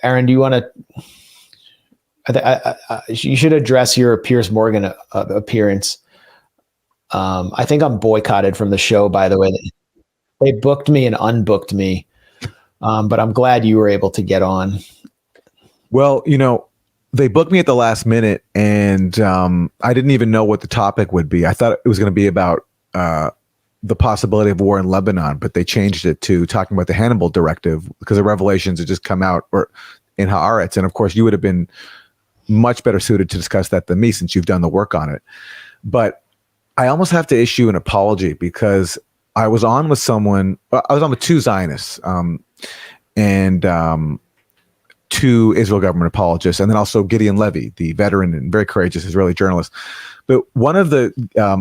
Aaron, do you want to? You should address your Piers Morgan appearance. I think I'm boycotted from the show. By the way, they booked me and unbooked me, but I'm glad you were able to get on. Well, they booked me at the last minute, and I didn't even know what the topic would be. I thought it was going to be about the possibility of war in Lebanon, but they changed it to talking about the Hannibal Directive because the revelations had just come out in Haaretz. And of course, you would have been much better suited to discuss that than me since you've done the work on it. But I almost have to issue an apology because I was on with two Zionists and two Israel government apologists, and then also Gideon Levy, the veteran and very courageous Israeli journalist. But one of the,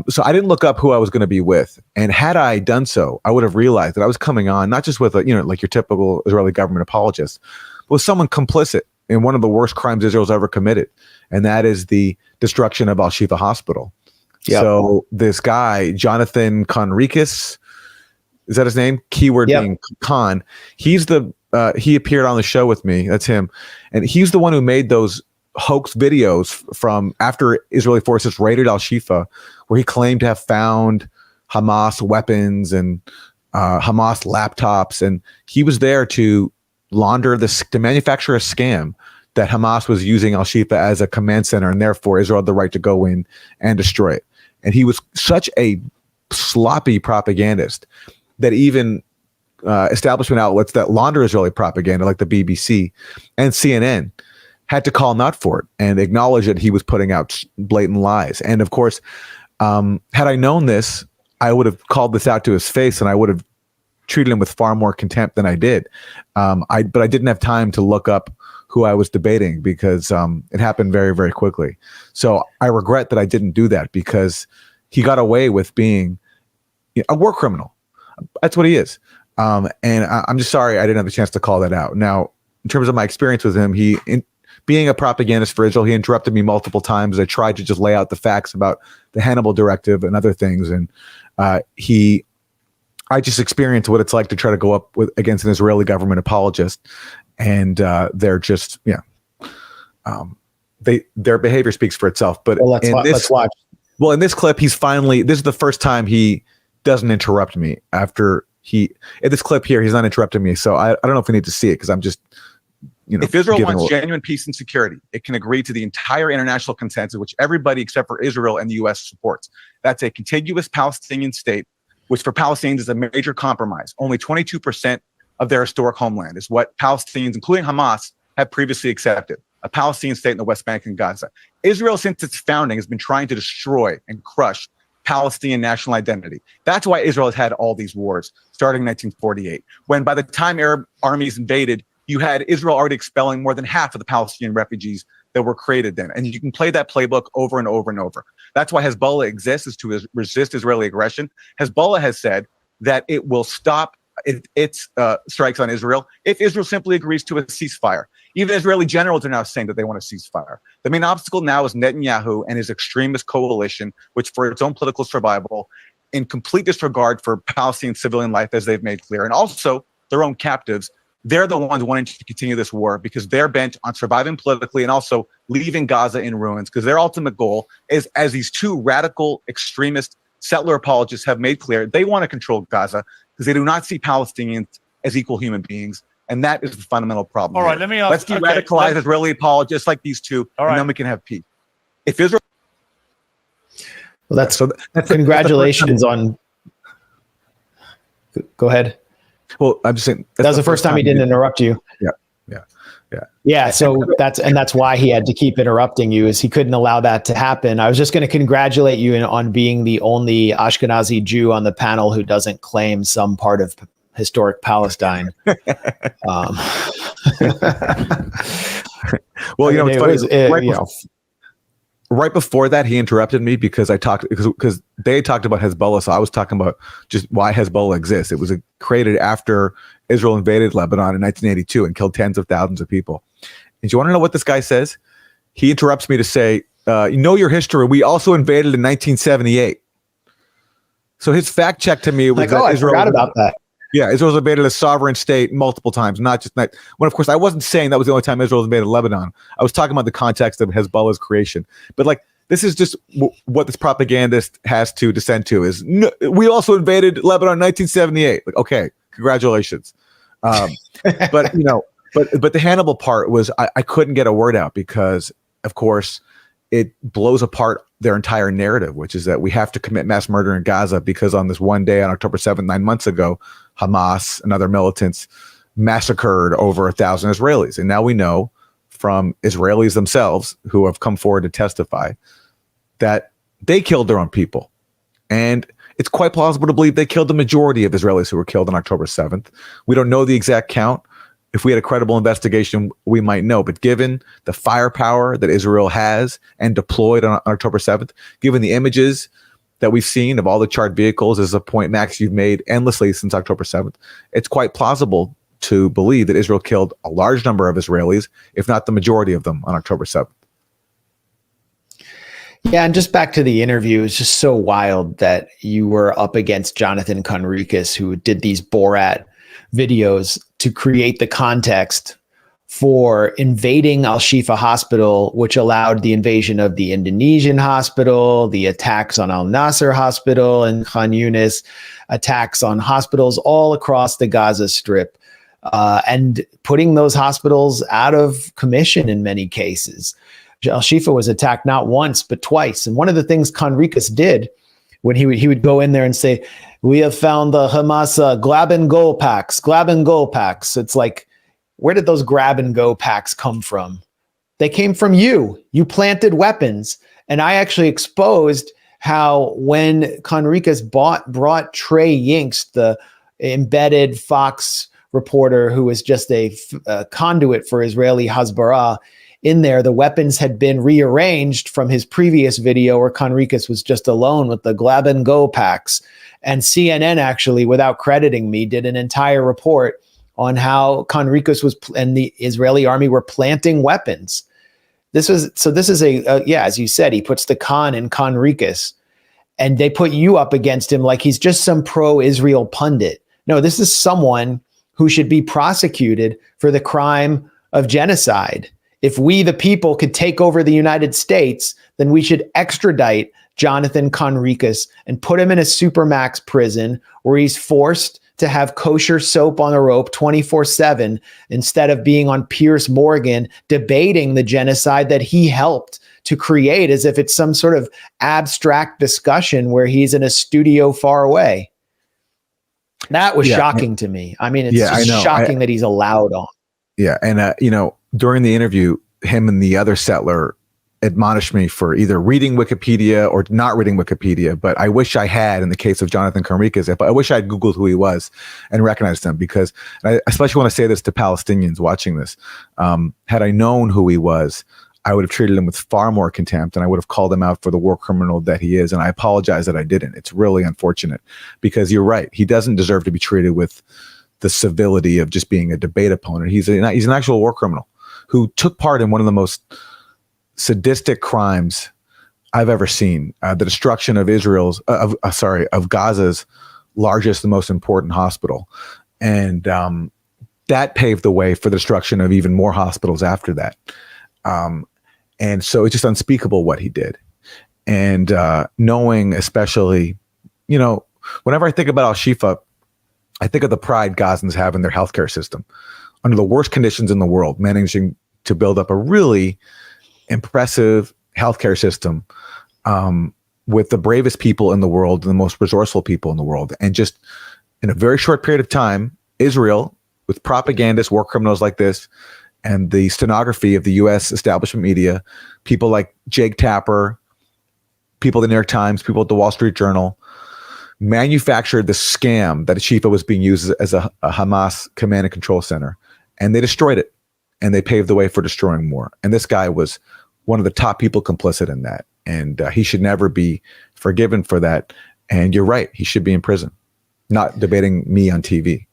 so I didn't look up who I was going to be with. And had I done so, I would have realized that I was coming on, not just with, like your typical Israeli government apologist, but with someone complicit in one of the worst crimes Israel's ever committed. And that is the destruction of Al-Shifa Hospital. Yep. So this guy, Jonathan Conricus, is that his name? Keyword being Con. He's he appeared on the show with me. That's him. And he's the one who made those hoax videos from after Israeli forces raided Al-Shifa, where he claimed to have found Hamas weapons and Hamas laptops. And he was there to to manufacture a scam that Hamas was using Al-Shifa as a command center, and therefore Israel had the right to go in and destroy it. And he was such a sloppy propagandist that even establishment outlets that launder Israeli propaganda, like the BBC and CNN, had to call him out for it and acknowledge that he was putting out blatant lies. And of course, had I known this, I would have called this out to his face, and I would have treated him with far more contempt than I did. But I didn't have time to look up who I was debating because it happened very, very quickly. So I regret that I didn't do that because he got away with being a war criminal. That's what he is. And I'm just sorry I didn't have a chance to call that out. Now, in terms of my experience with him, being a propagandist for Israel, he interrupted me multiple times. I tried to just lay out the facts about the Hannibal Directive and other things. And I just experienced what it's like to try to go up against an Israeli government apologist. And they're just, their behavior speaks for itself. But let's watch. Well, in this clip, this is the first time he doesn't interrupt me after in this clip here, he's not interrupting me. So I don't know if we need to see it because I'm just, if Israel wants genuine peace and security, it can agree to the entire international consensus, which everybody except for Israel and the U.S. supports. That's a contiguous Palestinian state, which for Palestinians is a major compromise. Only 22% of their historic homeland is what Palestinians, including Hamas, have previously accepted. A Palestinian state in the West Bank and Gaza. Israel, since its founding, has been trying to destroy and crush Palestinian national identity. That's why Israel has had all these wars, starting in 1948, when by the time Arab armies invaded, you had Israel already expelling more than half of the Palestinian refugees that were created then. And you can play that playbook over and over and over. That's why Hezbollah exists, is to resist Israeli aggression. Hezbollah has said that it will stop its strikes on Israel if Israel simply agrees to a ceasefire. Even Israeli generals are now saying that they want a ceasefire. The main obstacle now is Netanyahu and his extremist coalition, which for its own political survival, in complete disregard for Palestinian civilian life, as they've made clear, and also their own captives. They're the ones wanting to continue this war because they're bent on surviving politically and also leaving Gaza in ruins, because their ultimate goal is, as these two radical extremist settler apologists have made clear, they want to control Gaza because they do not see Palestinians as equal human beings. And that is the fundamental problem. All right, let me ask. Let's de-radicalize Israeli apologists like these two, and then we can have peace. If Israel... Well, that's congratulations on... Go ahead. Well, I'm just saying that was the first time he didn't interrupt you. Yeah. So that's why he had to keep interrupting you, is he couldn't allow that to happen. I was just going to congratulate you on being the only Ashkenazi Jew on the panel who doesn't claim some part of historic Palestine. Well, it's funny. Right before that, he interrupted me because they talked about Hezbollah, so I was talking about just why Hezbollah exists. It was created after Israel invaded Lebanon in 1982 and killed tens of thousands of people. And do you want to know what this guy says? He interrupts me to say, "You know your history. We also invaded in 1978." So his fact check to me was I forgot about that. Yeah, Israel's invaded a sovereign state multiple times, not just when. Of course, I wasn't saying that was the only time Israel invaded Lebanon. I was talking about the context of Hezbollah's creation. But like, this is just what this propagandist has to descend to is we also invaded Lebanon in 1978. Like, okay, congratulations. But but the Hannibal part was I couldn't get a word out because, of course, it blows apart their entire narrative, which is that we have to commit mass murder in Gaza because on this one day on October 7th, 9 months ago, Hamas and other militants massacred over 1,000 Israelis. And now we know from Israelis themselves who have come forward to testify that they killed their own people. And it's quite plausible to believe they killed the majority of Israelis who were killed on October 7th. We don't know the exact count. If we had a credible investigation, we might know. But given the firepower that Israel has and deployed on October 7th, given the images that we've seen of all the charred vehicles, is a point, Max, you've made endlessly since October 7th, it's quite plausible to believe that Israel killed a large number of Israelis, if not the majority of them, on October 7th. Yeah, and just back to the interview, it's just so wild that you were up against Jonathan Conricus, who did these Borat videos to create the context for invading Al-Shifa Hospital, which allowed the invasion of the Indonesian hospital, the attacks on Al-Nasser Hospital and Khan Yunis, attacks on hospitals all across the Gaza Strip, and putting those hospitals out of commission in many cases. Al-Shifa was attacked not once, but twice. And one of the things Conricus did when he would go in there and say, we have found the Hamas grab and go packs. It's like, where did those grab and go packs come from? They came from you. You planted weapons. And I actually exposed how when Conricus brought Trey Yinks, the embedded Fox reporter who was just a conduit for Israeli Hasbara, in there, the weapons had been rearranged from his previous video where Conricus was just alone with the grab and go packs. And CNN actually, without crediting me, did an entire report on how Conricus and the Israeli army were planting weapons. This is as you said, he puts the Khan in Conricus, and they put you up against him like he's just some pro-Israel pundit. No, this is someone who should be prosecuted for the crime of genocide. If we, the people, could take over the United States, then we should extradite Jonathan Conricus and put him in a supermax prison where he's forced to have kosher soap on a rope 24/7 instead of being on Piers Morgan debating the genocide that he helped to create as if it's some sort of abstract discussion where he's in a studio far away. That was shocking to me. I mean, it's just shocking that he's allowed on. Yeah. And, during the interview, him and the other settler admonished me for either reading Wikipedia or not reading Wikipedia. But I wish I had, in the case of Jonathan Conricus, I wish I had Googled who he was and recognized him, because I especially want to say this to Palestinians watching this. Had I known who he was, I would have treated him with far more contempt, and I would have called him out for the war criminal that he is. And I apologize that I didn't. It's really unfortunate, because you're right. He doesn't deserve to be treated with the civility of just being a debate opponent. He's an actual war criminal who took part in one of the most sadistic crimes I've ever seen, the destruction of of Gaza's largest and most important hospital. And that paved the way for the destruction of even more hospitals after that. And so it's just unspeakable what he did. And knowing, especially, whenever I think about Al-Shifa, I think of the pride Gazans have in their healthcare system. Under the worst conditions in the world, managing to build up a really impressive healthcare system with the bravest people in the world and the most resourceful people in the world. And just in a very short period of time, Israel, with propagandists, war criminals like this, and the stenography of the U.S. establishment media, people like Jake Tapper, people at the New York Times, people at the Wall Street Journal, manufactured the scam that Al-Shifa was being used as a Hamas command and control center. And they destroyed it. And they paved the way for destroying more. And this guy was one of the top people complicit in that. And he should never be forgiven for that. And you're right. He should be in prison. Not debating me on TV.